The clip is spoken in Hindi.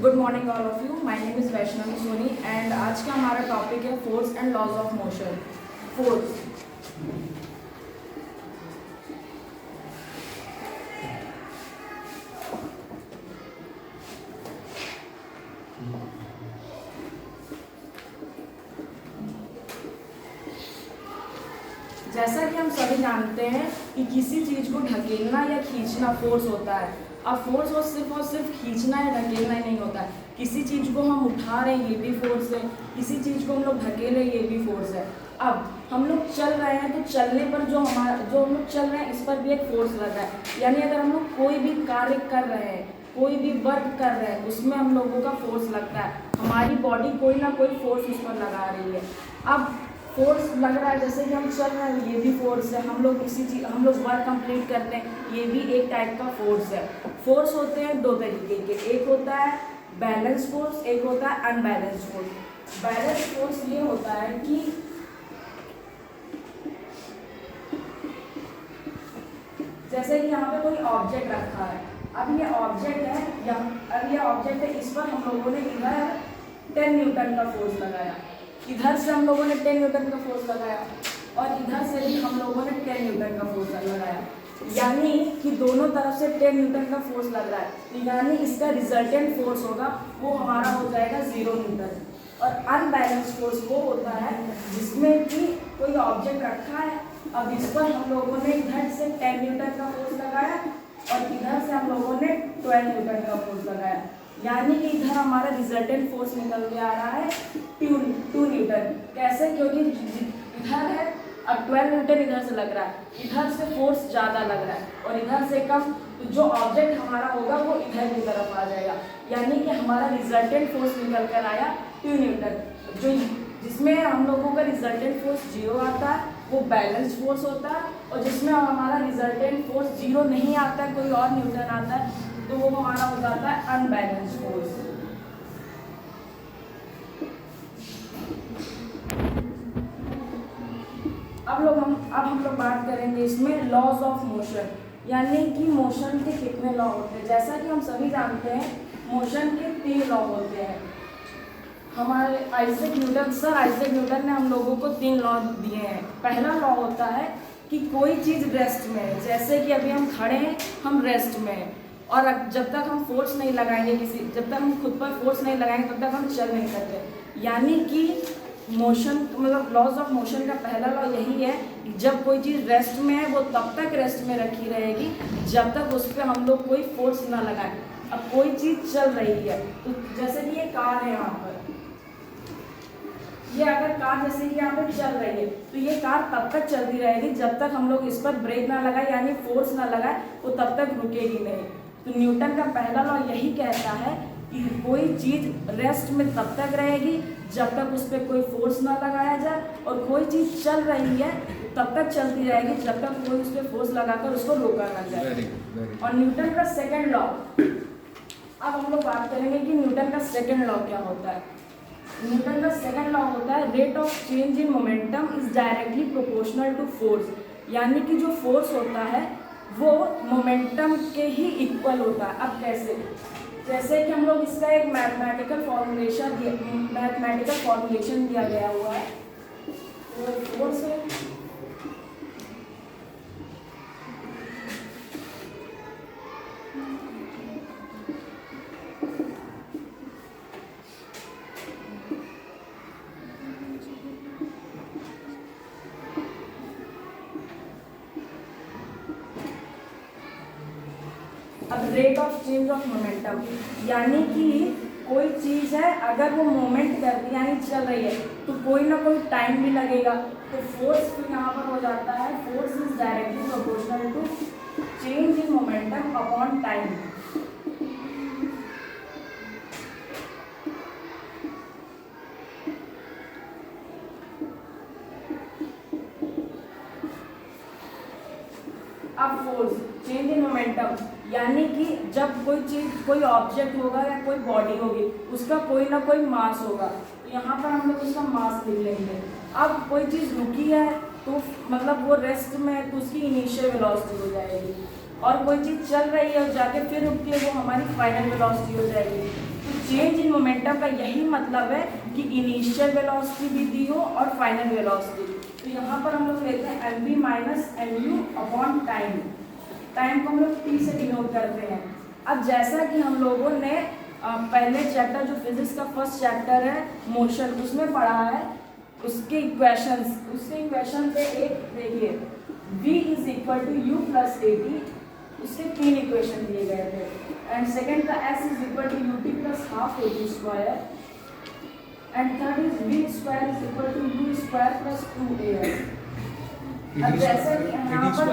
Good morning all of you. My name is Vaishnavi Soni and आज का हमारा टॉपिक है force and laws of motion. Force जैसा कि हम सभी जानते हैं कि किसी चीज़ को ढकेलना या खींचना फोर्स होता है। अब फोर्स और सिर्फ खींचना या ढकेलना ही नहीं होता है। किसी चीज़ को हम उठा रहे हैं ये भी फोर्स है, किसी चीज़ को हम लोग ढकेले ये भी फोर्स है। अब हम लोग चल रहे हैं तो चलने पर जो हम लोग चल रहे हैं इस पर भी एक फोर्स लगा है। यानी अगर हम लोग कोई भी कार्य कर रहे हैं, कोई भी वर्क कर रहे हैं, उसमें हम लोगों का फोर्स लगता है। हमारी बॉडी कोई ना कोई फोर्स उस पर लगा रही है। अब फोर्स लग रहा है, जैसे कि हम चल रहे हैं ये भी फोर्स है। हम लोग वर्क कंप्लीट करते हैं ये भी एक टाइप का फोर्स है। फोर्स होते हैं दो तरीके के, एक होता है बैलेंस फोर्स, एक होता है अनबैलेंस फोर्स। बैलेंस फोर्स ये होता है कि जैसे कि यहाँ पे कोई ऑब्जेक्ट रखा है। अब ये ऑब्जेक्ट है, इस पर हम लोगों ने इधर 10 न्यूटन का फोर्स लगाया, इधर से हम लोगों ने 10 न्यूटन का फोर्स लगाया और इधर से भी हम लोगों ने 10 न्यूटन का फोर्स लगाया। यानी कि दोनों तरफ से 10 न्यूटन का फोर्स लग रहा है, यानी इसका रिजल्टेंट फोर्स होगा वो हमारा हो जाएगा 0 न्यूटन। और अनबैलेंस फोर्स वो होता है जिसमें कि कोई ऑब्जेक्ट रखा है, अब इस पर हम लोगों ने इधर से 10 न्यूटन का फोर्स लगाया और इधर से हम लोगों ने 12 न्यूटन का फोर्स लगाया। यानी कि इधर हमारा रिजल्टेंट फोर्स निकल के आ रहा है 2 न्यूटन। कैसे? क्योंकि इधर है, अब 12 न्यूटन इधर से लग रहा है, इधर से फोर्स ज़्यादा लग रहा है और इधर से कम, तो जो ऑब्जेक्ट हमारा होगा वो इधर की तरफ आ जाएगा। यानी कि हमारा रिजल्टेंट फोर्स निकल कर आया 2 न्यूटन। जो जिसमें हम लोगों का रिजल्टेंट फोर्स 0 आता है वो बैलेंस फोर्स होता है, और जिसमें हमारा रिजल्टेंट फोर्स 0 नहीं आता है, कोई और न्यूटन आता है, तो वो हमारा हो जाता है अनबैलेंस फोर्स। अब हम लोग बात करेंगे इसमें लॉज ऑफ मोशन, यानी कि मोशन के कितने लॉ होते हैं। जैसा कि हम सभी जानते हैं मोशन के 3 लॉ होते हैं। हमारे आइजैक न्यूटन ने हम लोगों को 3 लॉ दिए हैं। पहला लॉ होता है कि कोई चीज़ रेस्ट में है, जैसे कि अभी हम खड़े हैं, हम रेस्ट में हैं, और जब तक हम फोर्स नहीं लगाएंगे जब तक हम खुद पर फोर्स नहीं लगाएंगे तब तक हम चल नहीं सकते। यानी कि मोशन मतलब लॉज ऑफ मोशन का पहला लॉ यही है कि जब कोई चीज़ रेस्ट में है वो तब तक रेस्ट में रखी रहेगी जब तक उस पर हम लोग कोई फोर्स ना लगाएं। अब कोई चीज़ चल रही है, तो जैसे कि ये कार है, यहाँ पर ये अगर कार जैसे कि यहाँ पर चल रही है तो ये कार तब तक चलती रहेगी जब तक हम लोग इस पर ब्रेक ना लगाए, यानी फोर्स ना लगाए, वो तब तक रुकेगी नहीं। तो न्यूटन का पहला लॉ यही कहता है कि कोई चीज़ रेस्ट में तब तक रहेगी जब तक उस पर कोई फोर्स ना लगाया जाए, और कोई चीज़ चल रही है तब तक चलती रहेगी जब तक कोई उस पर फोर्स लगाकर उसको रोका ना जाए। और न्यूटन का सेकेंड लॉ, अब हम लोग बात करेंगे कि न्यूटन का सेकेंड लॉ क्या होता है। न्यूटन का सेकेंड लॉ होता है rate of change in momentum is directly proportional to force. यानी कि जो फोर्स होता है वो मोमेंटम के ही इक्वल होता है। अब कैसे? जैसे कि हम लोग इसका एक मैथमेटिकल फॉर्मुलेशन दिया गया हुआ है। वो फोर्स है, अब rate of change of momentum, यानी कि कोई चीज़ है अगर वो मोमेंट कर रही है यानी चल रही है तो कोई ना कोई टाइम भी लगेगा। तो फोर्स फिर यहाँ पर हो जाता है force is directly proportional to change in momentum upon time. अब फोर्स चेंज इन मोमेंटम, यानी कि जब कोई चीज़, कोई ऑब्जेक्ट होगा या कोई बॉडी होगी, उसका कोई ना कोई मास होगा, तो यहाँ पर हम लोग उसका मास लिख लेंगे। अब कोई चीज़ रुकी है तो मतलब वो रेस्ट में है तो उसकी इनिशियल वेलोसिटी हो जाएगी, और कोई चीज़ चल रही है और जाके फिर रुकती है वो हमारी फाइनल वेलोसिटी हो जाएगी। तो चेंज इन मोमेंटम का यही मतलब है कि इनिशियल वेलोसिटी भी दी हो और फाइनल वेलोसिटी। तो यहाँ पर हम लोग लेते हैं m v minus m u upon time. Time को हम लोग टी से डिनोट करते हैं। अब जैसा कि हम लोगों ने पहले चैप्टर जो फिजिक्स का फर्स्ट चैप्टर है मोशन, उसमें पढ़ा है उसके इक्वेशन पे एक देखिए v is equal to u plus a t, उसके 3 इक्वेशन दिए गए थे। एंड सेकेंड का s is equal to u t plus half a t square, and third is v square is equal to u square plus 2a। अब जैसा कि यहाँ पर